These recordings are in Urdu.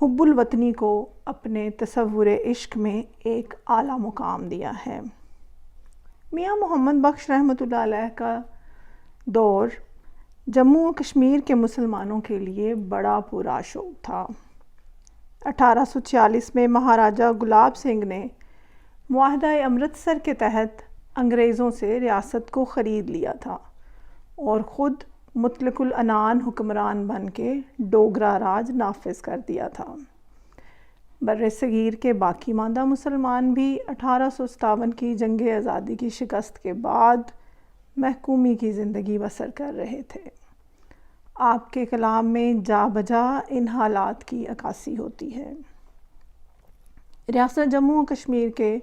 حب الوطنی کو اپنے تصور عشق میں ایک اعلیٰ مقام دیا ہے۔ میاں محمد بخش رحمۃ اللہ علیہ کا دور جموں و کشمیر کے مسلمانوں کے لیے بڑا پرآشوب تھا۔ 1846 میں مہاراجہ گلاب سنگھ نے معاہدہ امرتسر کے تحت انگریزوں سے ریاست کو خرید لیا تھا اور خود مطلق العنان حکمران بن کے ڈوگرا راج نافذ کر دیا تھا۔ بر صغیر کے باقی ماندہ مسلمان بھی 1857 کی جنگ آزادی کی شکست کے بعد محکومی کی زندگی بسر کر رہے تھے۔ آپ کے کلام میں جا بجا ان حالات کی عکاسی ہوتی ہے۔ ریاست جموں و کشمیر کے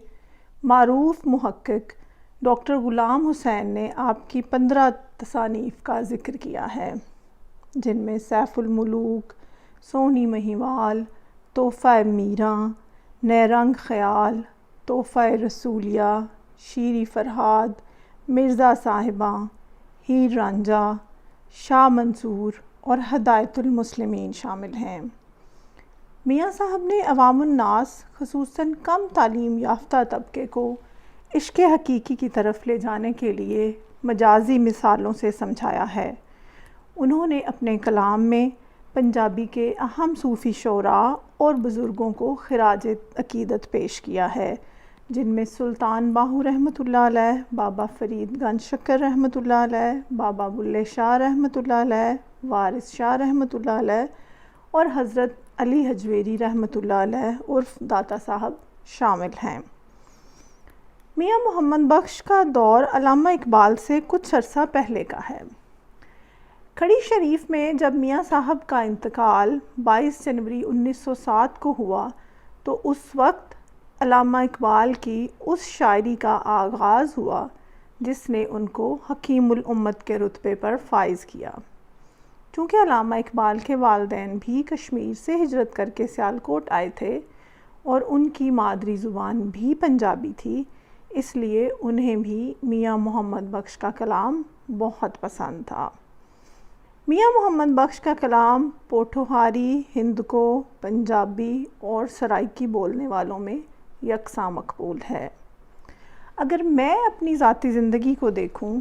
معروف محقق ڈاکٹر غلام حسین نے آپ کی 15 تصانیف کا ذکر کیا ہے، جن میں سیف الملوک، سونی مہیوال، تحفہ میراں، نیرنگ خیال، تحفہ رسولیہ، شیریں فرہاد، مرزا صاحباں، ہیر رانجھا، شاہ منصور اور ہدایت المسلمین شامل ہیں۔ میاں صاحب نے عوام الناس خصوصاً کم تعلیم یافتہ طبقے کو عشق حقیقی کی طرف لے جانے کے لیے مجازی مثالوں سے سمجھایا ہے۔ انہوں نے اپنے کلام میں پنجابی کے اہم صوفی شعراء اور بزرگوں کو خراج عقیدت پیش کیا ہے، جن میں سلطان باہو رحمۃ اللہ علیہ، بابا فرید گنج شکر رحمۃ اللہ علیہ، بابا بلے شاہ رحمۃ اللہ علیہ، وارث شاہ رحمۃ اللہ علیہ اور حضرت علی حجویری رحمۃ اللہ علیہ عرف داتا صاحب شامل ہیں۔ میاں محمد بخش کا دور علامہ اقبال سے کچھ عرصہ پہلے کا ہے۔ کھڑی شریف میں جب میاں صاحب کا انتقال 22 جنوری 1907 کو ہوا تو اس وقت علامہ اقبال کی اس شاعری کا آغاز ہوا جس نے ان کو حکیم الامت کے رتبے پر فائز کیا۔ چونکہ علامہ اقبال کے والدین بھی کشمیر سے ہجرت کر کے سیالکوٹ آئے تھے اور ان کی مادری زبان بھی پنجابی تھی، اس لیے انہیں بھی میاں محمد بخش کا کلام بہت پسند تھا۔ میاں محمد بخش کا کلام پوٹھوہاری، ہندکو، پنجابی اور سرائکی بولنے والوں میں یکساں مقبول ہے۔ اگر میں اپنی ذاتی زندگی کو دیکھوں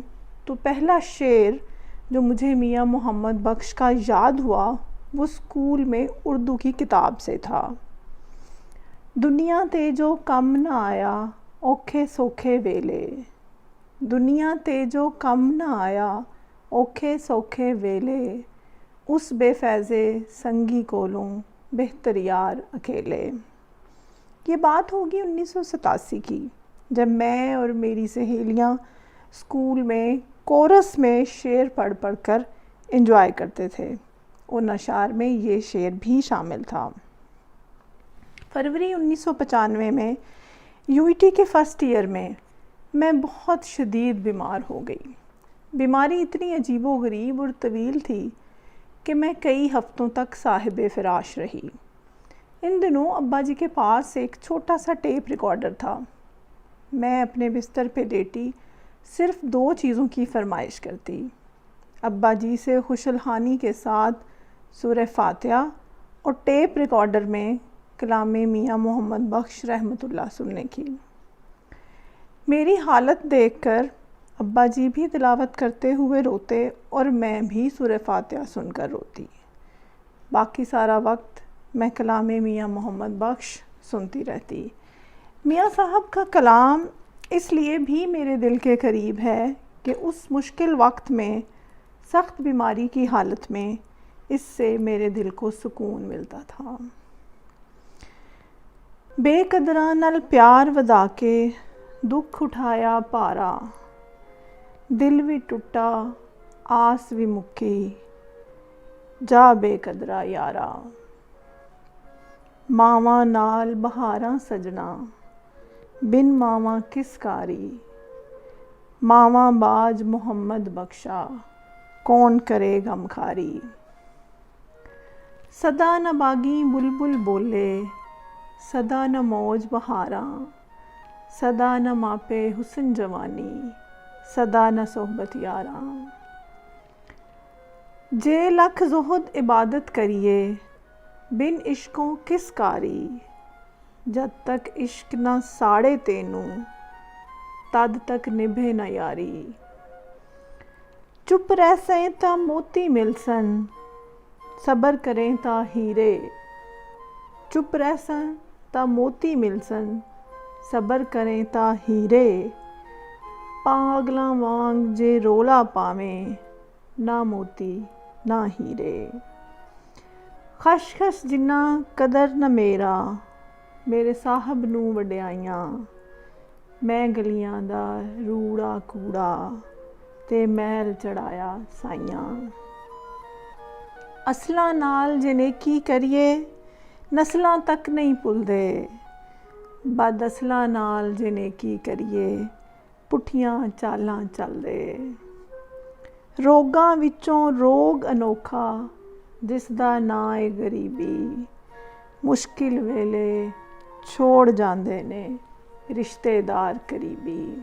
تو پہلا شعر جو مجھے میاں محمد بخش کا یاد ہوا وہ اسکول میں اردو کی کتاب سے تھا۔ دنیا تے جو کم نہ آیا اوکھے سوکھے ویلے، دنیا تے جو کم نہ آیا اوکھے سوکھے ویلے، اس بے فیضے سنگی کولوں بہتر یار اکیلے۔ یہ بات ہوگی 1987 کی، جب میں اور میری سہیلیاں اسکول میں کورس میں شعر پڑھ پڑھ کر انجوائے کرتے تھے۔ ان اشعار میں یہ شعر بھی شامل تھا۔ فروری 1995 میں UET کے فرسٹ ایئر میں بہت شدید بیمار ہو گئی۔ بیماری اتنی عجیب و غریب اور طویل تھی کہ میں کئی ہفتوں تک صاحب فراش رہی۔ ان دنوں ابا جی کے پاس ایک چھوٹا سا ٹیپ ریکارڈر تھا۔ میں اپنے بستر پہ لیٹی صرف 2 چیزوں کی فرمائش کرتی: ابا جی سے خوش الحانی کے ساتھ سورہ فاتحہ اور ٹیپ ریکارڈر میں کلام میاں محمد بخش رحمۃ اللہ سننے کی۔ میری حالت دیکھ کر ابا جی بھی تلاوت کرتے ہوئے روتے اور میں بھی سورہ فاتحہ سن کر روتی۔ باقی سارا وقت میں کلام میاں محمد بخش سنتی رہتی۔ میاں صاحب کا کلام اس لیے بھی میرے دل کے قریب ہے کہ اس مشکل وقت میں، سخت بیماری کی حالت میں، اس سے میرے دل کو سکون ملتا تھا۔ بے قدراں نال پیار ودا کے دکھ اٹھایا پارا، دل بھی ٹوٹا آس بھی مکی، جا بے قدرا یارا۔ ماواں نال بہاراں سجنا، بن ماواں کس کاری، ماواں باج محمد بخشا، کون کرے غم خاری۔ صدا نہ باغی بلبل بولے، صدا نہ موج بہاراں، صدا نہ ماپے حسن جوانی، صدا نہ صحبت یاراں۔ جے لکھ زہد عبادت کریے، ਬਿਨ ਇਸ਼ਕੋਂ ਕਿਸ ਕਾਰੀ, ਜਦ ਤੱਕ ਇਸ਼ਕ ਨਾ ਸਾੜੇ ਤੈਨੂੰ, ਤਦ ਤੱਕ ਨਿਭੇ ਨਾ ਯਾਰੀ। ਚੁੱਪ ਰਹਿ ਤਾਂ ਮੋਤੀ ਮਿਲਸਨ, ਸਬਰ ਕਰੇ ਤਾਂ ਹੀਰੇ। ਚੁੱਪ ਰਹਿ ਤਾਂ ਮੋਤੀ ਮਿਲਸਨ, ਸਬਰ ਕਰੇ ਤਾਂ ਹੀਰੇ। ਪਾਗਲਾਂ ਵਾਂਗ ਜੇ ਰੋਲਾ ਪਾਵੇਂ, ਨਾ ਮੋਤੀ ਨਾ ਹੀਰੇ। ਖਸ਼ ਜਿੰਨਾ ਕਦਰ ਨਾ ਮੇਰਾ, ਮੇਰੇ ਸਾਹਿਬ ਨੂੰ ਵਡਿਆਈਆਂ। ਮੈਂ ਗਲੀਆਂ ਦਾ ਰੂੜਾ ਕੂੜਾ, ਤੇ ਮਹਿਲ ਚੜਾਇਆ ਸਾਈਆਂ। ਅਸਲਾਂ ਨਾਲ ਜੇ ਨੇਕੀ ਕਰੀਏ, ਨਸਲਾਂ ਤੱਕ ਨਹੀਂ ਭੁੱਲਦੇ। ਬਦ ਅਸਲਾਂ ਨਾਲ ਜੇ ਨੇਕੀ ਕਰੀਏ, ਪੁੱਠੀਆਂ ਚਾਲਾਂ ਚੱਲਦੇ। ਰੋਗਾਂ ਵਿੱਚੋਂ ਰੋਗ ਅਨੋਖਾ, ਜਿਸ ਦਾ ਨਾਂ ਏ ਗਰੀਬੀ। ਮੁਸ਼ਕਿਲ ਵੇਲੇ ਛੋੜ ਜਾਂਦੇ ਨੇ ਰਿਸ਼ਤੇਦਾਰ ਕਰੀਬੀ।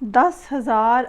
10,000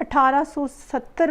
1870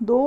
2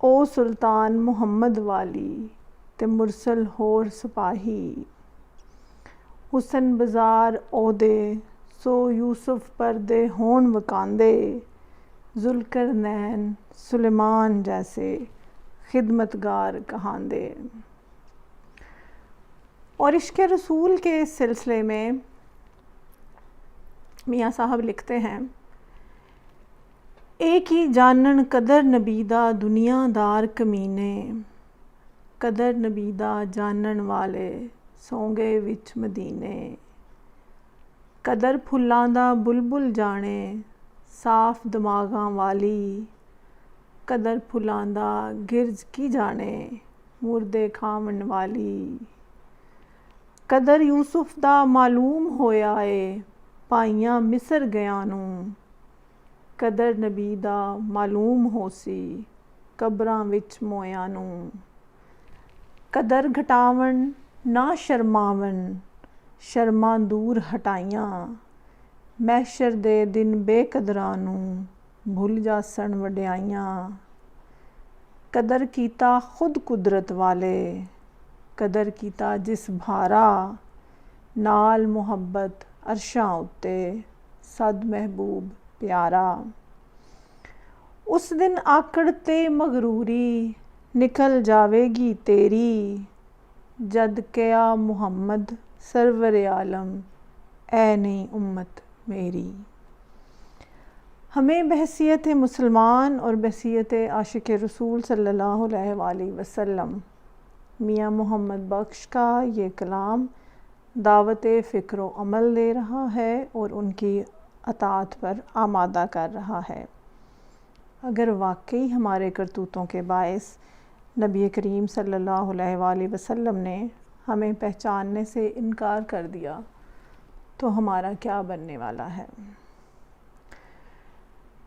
او سلطان محمد والی تے مرسل ہور سپاہی، حسن بازار اودے سو یوسف پردے ہون وکاندے، ذوالقرنین سلیمان جیسے خدمتگار کہاندے۔ اور عشق رسول کے اس سلسلے میں میاں صاحب لکھتے ہیں، ایک ہی جانن قدر نبیدہ دنیا دار کمینے، قدر نبیدہ جانن والے سونگے وچ مدینے، قدر پھلاں دا بلبل جانے صاف دماغاں والی، قدر پھلاں دا گرج کی جانے مردے کھاون والی، قدر یوسف دا معلوم ہویا اے پائیاں مصر گیاں نوں، قدر نبی دا معلوم ہوسی قبراں وچ مویاں نوں، قدر گھٹاون نہ شرماون شرماں دور ہٹائیاں، محشر دے دن بے قدراں نوں بھل جاسن وڈیائیاں، قدر کیتا خود قدرت والے، قدر کیتا جس بھارا، نال محبت عرشاں اُتے صد محبوب پیارا، اس دن آکڑ تے مغروری نکل جاوے گی تیری، جد کیا محمد سرور عالم اے نہیں امت میری۔ ہمیں بحیثیت مسلمان اور بحیثیت عاشق رسول صلی اللہ علیہ وآلہ وسلم میاں محمد بخش کا یہ کلام دعوت فکر و عمل دے رہا ہے اور ان کی اطاعت پر آمادہ کر رہا ہے۔ اگر واقعی ہمارے کرتوتوں کے باعث نبی کریم صلی اللہ علیہ وآلہ وسلم نے ہمیں پہچاننے سے انکار کر دیا تو ہمارا کیا بننے والا ہے۔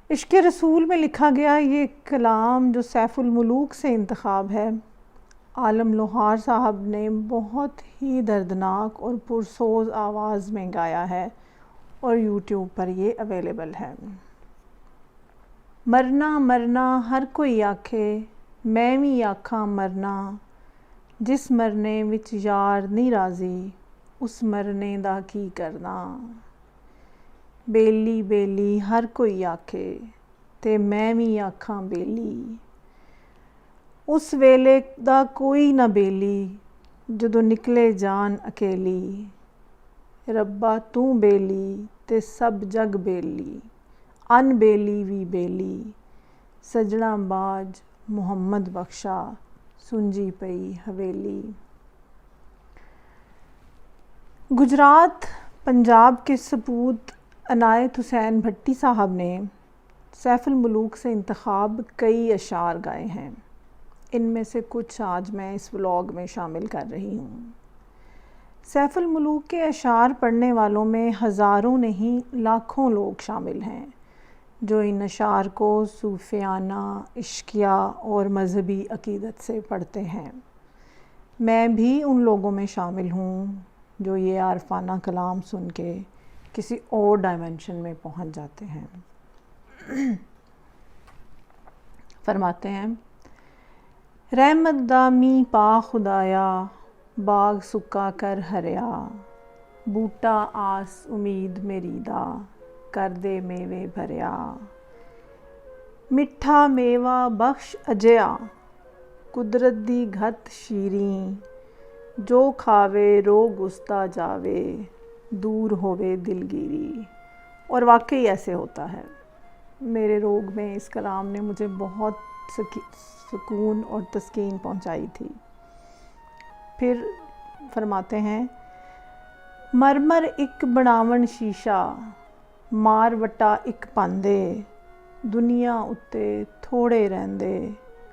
عشق رسول میں لکھا گیا یہ کلام جو سیف الملوک سے انتخاب ہے، عالم لوہار صاحب نے بہت ہی دردناک اور پرسوز آواز میں گایا ہے اور یوٹیوب پر یہ اویلیبل ہے۔ مرنا مرنا ہر کوئی آکھے میں بھی آکھاں مرنا، جس مرنے وچ یار نہیں راضی اس مرنے دا کی کرنا، بیلی بیلی ہر کوئی آکھے تے میں بھی آکھاں بیلی، اس ویلے دا کوئی نہ بیلی جدو نکلے جان اکیلی، ربا تو بیلی تے سب جگ بیلی، ان بیلی وی بیلی، سجنا باج محمد بخشا سنجی پئی حویلی۔ گجرات پنجاب کے سپوت عنایت حسین بھٹی صاحب نے سیف الملوک سے انتخاب کئی اشعار گائے ہیں، ان میں سے کچھ آج میں اس ولاگ میں شامل کر رہی ہوں۔ سیف الملوک کے اشعار پڑھنے والوں میں ہزاروں نہیں لاکھوں لوگ شامل ہیں جو ان اشعار کو صوفیانہ، عشقیہ اور مذہبی عقیدت سے پڑھتے ہیں۔ میں بھی ان لوگوں میں شامل ہوں جو یہ عارفانہ کلام سن کے کسی اور ڈائمنشن میں پہنچ جاتے ہیں۔ فرماتے ہیں، رحمت دا می پا خدایا باغ سکا کر ہریا، بوٹا آس امید میری دا کر دے میوے بھریا، مٹھا میوہ بخش اجیا قدرت دی گھت شیریں، جو کھاوے روگ استا جاوے دور ہووے دلگیری۔ اور واقعی ایسے ہوتا ہے، میرے روگ میں اس کلام نے مجھے بہت سکون اور تسکین پہنچائی تھی۔ پھر فرماتے ہیں، مرمر اک بناون شیشہ مار وٹا اک پاندے، دنیا اتے تھوڑے رہندے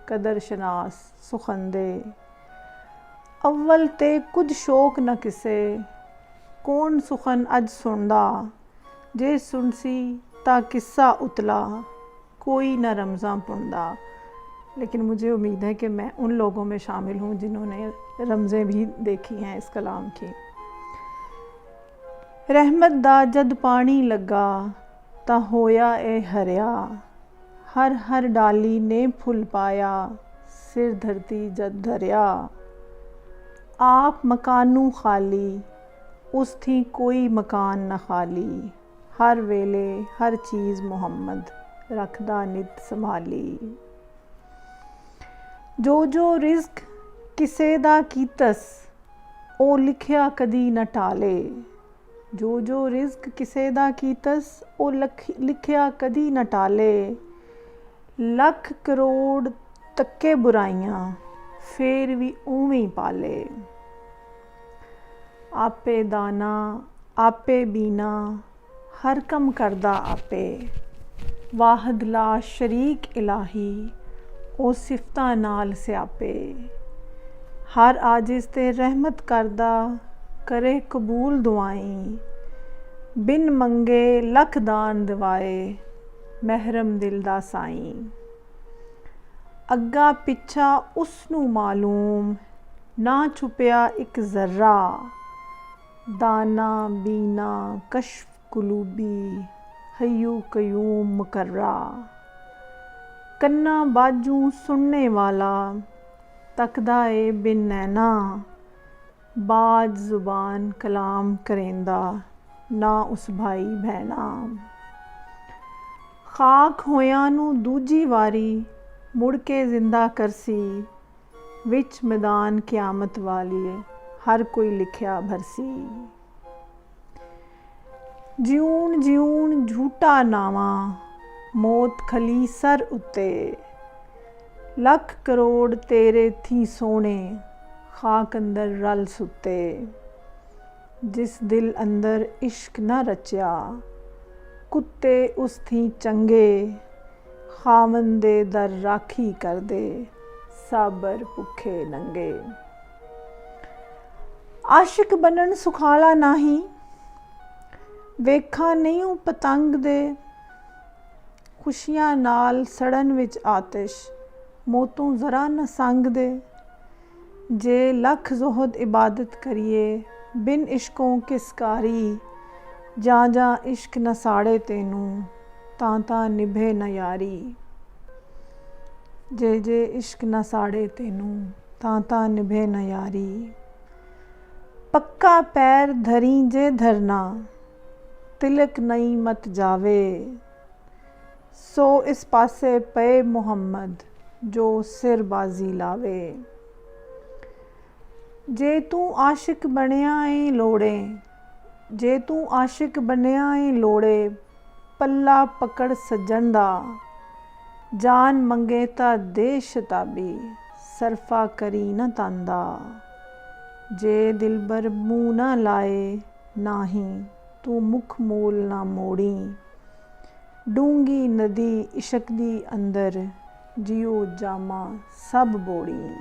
قدر شناس سخندے، اول تے کچھ شوق نہ کسے کون سخن اج سندا، جے سنسی تا قصہ اتلا کوئی نہ رمزاں پندا۔ لیکن مجھے امید ہے کہ میں ان لوگوں میں شامل ہوں جنہوں نے رمزیں بھی دیکھی ہیں اس کلام کی۔ رحمت دا جد پانی لگا تا ہویا اے ہریا، ہر ہر ڈالی نے پھل پایا ਸਿਰ ਧਰਤੀ ਜਦ ਧਰਿਆ। ਆਪ ਮਕਾਨੂ ਖਾਲੀ, ਉਸ ਥੀ ਕੋਈ ਮਕਾਨ ਨਾ ਖਾਲੀ। ਹਰ ਵੇਲੇ ਹਰ ਚੀਜ਼ ਮੁਹੰਮਦ, ਰੱਖਦਾ ਨਿਤ ਸੰਭਾਲੀ। ਜੋ ਜੋ ਰਿਜ਼ਕ ਕਿਸੇ ਦਾ ਕੀਤਸ, ਉਹ ਲਿਖਿਆ ਕਦੀ ਨਾ ਟਾਲੇ। ਜੋ ਜੋ ਰਿਜ਼ਕ ਕਿਸੇ ਦਾ ਕੀਤਸ, ਉਹ ਲਿਖਿਆ ਕਦੀ ਨਾ ਟਾਲੇ। ਲੱਖ ਕਰੋੜ ਤੱਕੇ ਬੁਰਾਈਆਂ, ਫੇਰ ਵੀ ਉਵੇਂ ਹੀ ਪਾਲੇ। ਆਪੇ ਦਾਨਾ ਆਪੇ ਬੀਨਾ, ਹਰ ਕੰਮ ਕਰਦਾ ਆਪੇ। ਵਾਹਿਦ ਲਾ ਸ਼ਰੀਕ ਇਲਾਹੀ, ਉਹ ਸਿਫਤਾਂ ਨਾਲ ਸਿਆਪੇ। ਹਰ ਆਜਿਜ਼ ਤੇ ਰਹਿਮਤ ਕਰਦਾ, ਕਰੇ ਕਬੂਲ ਦੁਆਈ। ਬਿਨ ਮੰਗੇ ਲੱਖ ਦਾਨ ਦਿਵਾਏ, ਮਹਿਰਮ ਦਿਲ ਦਾ ਸਾਈਂ। ਅੱਗਾ ਪਿੱਛਾ ਉਸ ਨੂੰ ਮਾਲੂਮ, ਨਾ ਛੁਪਿਆ ਇੱਕ ਜ਼ਰਾ। ਦਾਨਾ ਬੀਨਾ ਕਸ਼ਫ ਕੁਲੂਬੀ, ਹਯੂ ਕਯੂਮ ਮੁਕਰਰਾ। ਕੰਨਾਂ ਬਾਝੋਂ ਸੁਣਨੇ ਵਾਲਾ, ਤੱਕਦਾ ਏ ਬਿਨ ਨੈਣਾ। ਬਾਜ ਜ਼ੁਬਾਨ ਕਲਾਮ ਕਰੇਂਦਾ, ਨਾ ਉਸ ਭਾਈ ਭੈਣਾ। ਖਾਕ ਹੋਇਆਂ ਨੂੰ ਦੂਜੀ ਵਾਰੀ, ਮੁੜ ਕੇ ਜ਼ਿੰਦਾ ਕਰਸੀ। ਵਿੱਚ ਮੈਦਾਨ ਕਿਆਮਤ ਵਾਲੀ, ਹਰ ਕੋਈ ਲਿਖਿਆ ਭਰਸੀ। ਜਿਉਣ ਜਿਉਣ ਝੂਠਾ ਨਾਵਾਂ, ਮੌਤ ਖਲੀ ਸਰ ਉੱਤੇ। ਲੱਖ ਕਰੋੜ ਤੇਰੇ ਥੀ ਸੋਹਣੇ, ਖਾਕ ਅੰਦਰ ਰਲ ਸੁੱਤੇ। ਜਿਸ ਦਿਲ ਅੰਦਰ ਇਸ਼ਕ ਨਾ ਰਚਿਆ, ਕੁੱਤੇ ਉਸ ਥੀ ਚੰਗੇ। ਖਾਵਨ ਦੇ ਦਰ ਰਾਖੀ ਕਰਦੇ, ਸਾਬਰ ਭੁੱਖੇ ਨੰਗੇ। ਆਸ਼ਿਕ ਬਣਨ ਸੁਖਾਲਾ ਨਾਹੀਂ, ਵੇਖਾਂ ਨਹੀਂ ਉਹ ਪਤੰਗ ਦੇ। ਖੁਸ਼ੀਆਂ ਨਾਲ ਸੜਨ ਵਿੱਚ ਆਤਿਸ਼, ਮੌਤੋਂ ਜ਼ਰਾ ਨਾ ਸੰਗ ਦੇ। ਜੇ ਲੱਖ ਜ਼ੁਹਦ ਇਬਾਦਤ ਕਰੀਏ, ਬਿਨ ਇਸ਼ਕੋਂ ਕਿਸ ਕਾਰੀ। ਜਾਂ ਜਾਂ ਇਸ਼ਕ ਨਾ ਸਾੜੇ ਤੈਨੂੰ, ਤਾਂ ਤਾਂ ਨਿਭੇ ਨਾ ਯਾਰੀ। ਜੇ ਜੇ ਇਸ਼ਕ ਨਾ ਸਾੜੇ ਤੈਨੂੰ, ਤਾਂ ਤਾਂ ਨਿਭੇ ਨਾ ਯਾਰੀ। ਪੱਕਾ ਪੈਰ ਧਰੀ ਜੇ ਧਰਨਾ, ਤਿਲਕ ਨਹੀਂ ਮਤ ਜਾਵੇ। ਸੋ ਇਸ ਪਾਸੇ ਪਏ ਮੁਹੰਮਦ, ਜੋ ਸਿਰ ਬਾਜ਼ੀ ਲਾਵੇ। ਜੇ ਤੂੰ ਆਸ਼ਿਕ ਬਣਿਆ ਏ ਲੋੜੇ, ਜੇ ਤੂੰ ਆਸ਼ਿਕ ਬਣਿਆ ਏ ਲੋੜੇ। ਪੱਲਾ ਪਕੜ ਸੱਜਣ ਦਾ, ਜਾਨ ਮੰਗੇ ਤਾਂ ਦੇ ਸ਼ਤਾਬੀ। ਸਰਫਾ ਕਰੀ ਨਾ ਤਾਂਦਾ। ਜੇ ਦਿਲਬਰ ਮੂੰਹ ਨਾ ਲਾਏ, ਨਾਹੀਂ ਤੂੰ ਮੁਖ ਮੂਲ ਨਾ ਮੋੜੀ। ਡੂੰਗੀ ਨਦੀ ਇਸ਼ਕ ਦੀ ਅੰਦਰ, ਜਿਉ ਜਾਮਾ ਸਭ ਬੋੜੀ।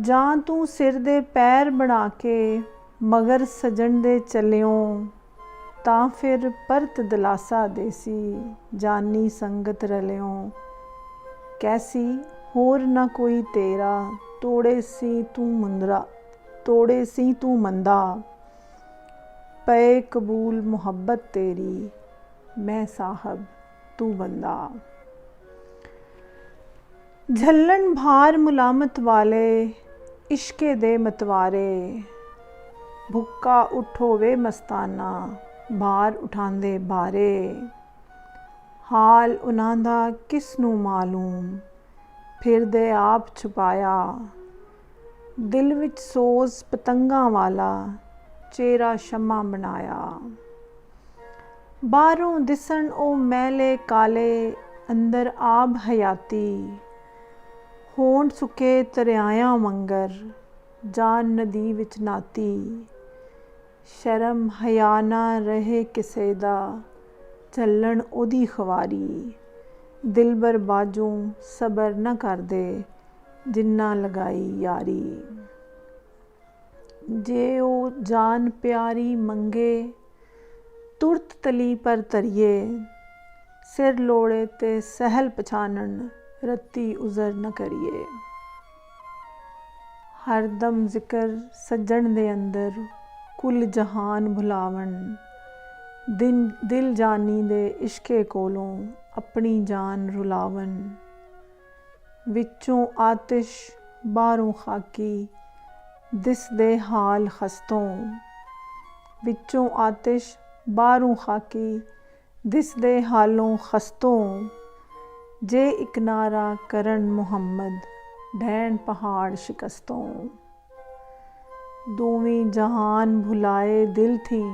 ਜਾਂ ਤੂੰ ਸਿਰ ਦੇ ਪੈਰ ਬਣਾ ਕੇ, ਮਗਰ ਸਜਣ ਦੇ ਚੱਲਿਓ। ਤਾਂ ਫਿਰ ਪਰਤ ਦਿਲਾਸਾ ਦੇਸੀ, ਜਾਨੀ ਸੰਗਤ ਰਲਿਓ। ਕੈਸੀ ਹੋਰ ਨਾ ਕੋਈ ਤੇਰਾ, ਤੋੜੇ ਸੀ ਤੂੰ ਮੁੰਦਰਾ, ਤੋੜੇ ਸੀ ਤੂੰ ਮੰਦਾ। ਪਏ ਕਬੂਲ ਮੁਹੱਬਤ ਤੇਰੀ, ਮੈਂ ਸਾਹਬ ਤੂੰ ਬੰਦਾ। ਝੱਲਣ ਭਾਰ ਮੁਲਾਮਤ ਵਾਲੇ, ਇਸ਼ਕੇ ਦੇ ਮਤਵਾਰੇ। ਭੁੱਕਾ ਉਠੋ ਵੇ ਮਸਤਾਨਾ, ਭਾਰ ਉਠਾਂਦੇ ਭਾਰੇ। ਹਾਲ ਉਨ੍ਹਾਂ ਦਾ ਕਿਸ ਨੂੰ ਮਾਲੂਮ, ਫਿਰਦੇ ਆਪ ਛੁਪਾਇਆ। ਦਿਲ ਵਿੱਚ ਸੋਜ਼ ਪਤੰਗਾਂ ਵਾਲਾ, ਚਿਹਰਾ ਸ਼ਮਾ ਬਣਾਇਆ। ਬਾਹਰੋਂ ਦਿਸਣ ਉਹ ਮੈਲੇ ਕਾਲੇ, ਅੰਦਰ ਆਬ ਹਯਾਤੀ। ਹੋਣ ਸੁੱਕੇ ਦਰਿਆਵਾਂ ਵਾਂਗਰ, ਜਾਨ ਨਦੀ ਵਿੱਚ ਨਾਤੀ। ਸ਼ਰਮ ਹਯਾ ਨਾ ਰਹੇ ਕਿਸੇ ਦਾ, ਝੱਲਣ ਉਹਦੀ ਖਵਾਰੀ। ਦਿਲਬਰ ਬਾਝੋਂ ਸਬਰ ਨਾ ਕਰਦੇ, ਜਿੰਨਾ ਲਗਾਈ ਯਾਰੀ। ਜੇ ਉਹ ਜਾਨ ਪਿਆਰੀ ਮੰਗੇ, ਤੁਰਤ ਤਲੀ ਪਰ ਧਰੀਏ। ਸਿਰ ਲੋੜੇ ਤੇ ਸਹਿਲ ਪਛਾਨਣ, ਰੱਤੀ ਉਜ਼ਰ ਨਾ ਕਰੀਏ। ਹਰ ਦਮ ਜ਼ਿਕਰ ਸੱਜਣ ਦੇ ਅੰਦਰ, ਕੁੱਲ ਜਹਾਨ ਭੁਲਾਵਣ। ਦਿਲ ਜਾਨੀ ਦੇ ਇਸ਼ਕੇ ਕੋਲੋਂ, ਆਪਣੀ ਜਾਨ ਰੁਲਾਵਣ। وچوں آتش باہروں خاکی دس دے حال خستوں، وچوں آتش باہروں خاکی دس دے حالوں خستوں، جے اک نعرہ کرن محمد ڈھین پہاڑ شکستوں، دوویں جہان بھلائے دل تھیں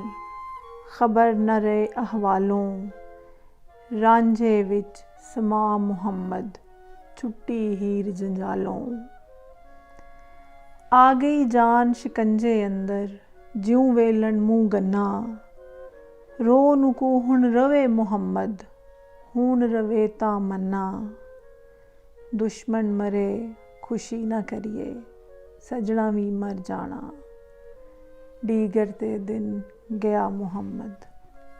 خبر نہ رہے احوالوں، رانجھے وچ سما محمد چھٹی ہیر جنجالوں، آ گئی جان شکنجے اندر جیوں ویلن منہ گنا، رو نکو ہن روے محمد ہون روے تا منا، دشمن مرے خوشی نہ کریے سجنا بھی مر جانا، دیگر تے دن گیا محمد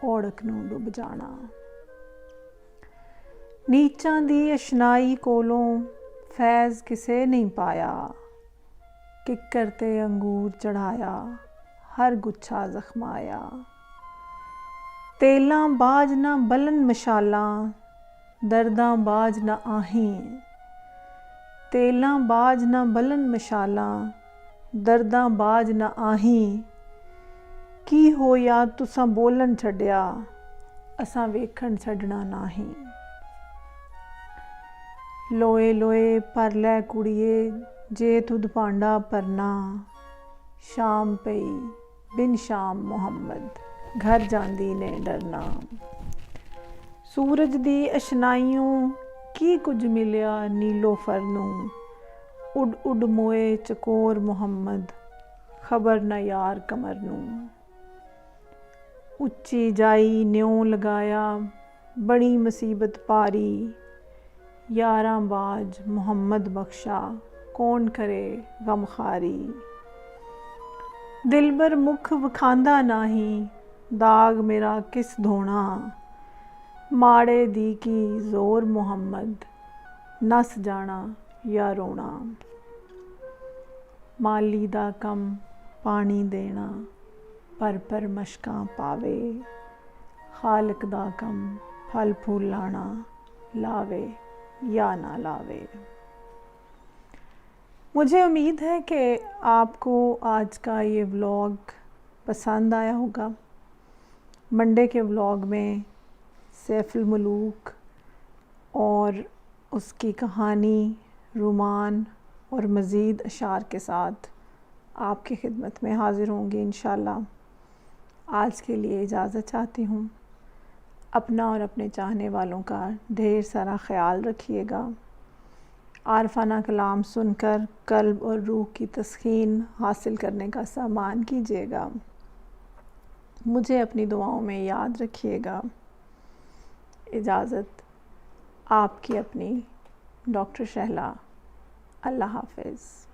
اوڑک نوں ڈب جانا، نیچاں دی اشنائی کولوں فیض کسے نہیں پایا، ککر تے انگور چڑھایا ہر گچھا زخمایا، تیلاں باج نہ بلن مشالاں درداں باج نہ آہیں، تیلاں باج نہ بلن مشالاں درداں باج نہ آہیں، کی ہویا تساں بولن چھڈیا اساں ویکھن چھڈنا ناہیں، لوئے لوئے پر لے کڑیے جے تُدھ پانڈا پرنا، شام پئی بن شام محمد گھر جاندی نے ڈرنا، سورج دی اشنائیوں کی کچھ ملیا نیلو فر نوں، اڈ اڈ موئے چکور محمد خبر نہ یار کمر نوں، اچھی جائی نیوں لگایا بڑی مصیبت پاری، یاراں باج محمد بخشا کون کرے غم خاری، دلبر مکھ وکھاندا ناہیں داغ میرا کس دھونا، ماڑے دی کی زور محمد نس جانا یا رونا، مالی دا کم پانی دینا پر پر مشکاں پاوے، خالق دا کم پھل پھول لانا لاوے یا نہ لاوے۔ مجھے امید ہے کہ آپ کو آج کا یہ ولاگ پسند آیا ہوگا۔ منڈے کے ولاگ میں سیف الملوک اور اس کی کہانی رومان اور مزید اشعار کے ساتھ آپ کی خدمت میں حاضر ہوں گی انشاءاللہ۔ آج کے لیے اجازت چاہتی ہوں۔ اپنا اور اپنے چاہنے والوں کا ڈھیر سارا خیال رکھیے گا۔ عارفانہ کلام سن کر قلب اور روح کی تسکین حاصل کرنے کا سامان کیجیے گا۔ مجھے اپنی دعاؤں میں یاد رکھیے گا۔ اجازت آپ کی اپنی ڈاکٹر شہلا۔ اللہ حافظ۔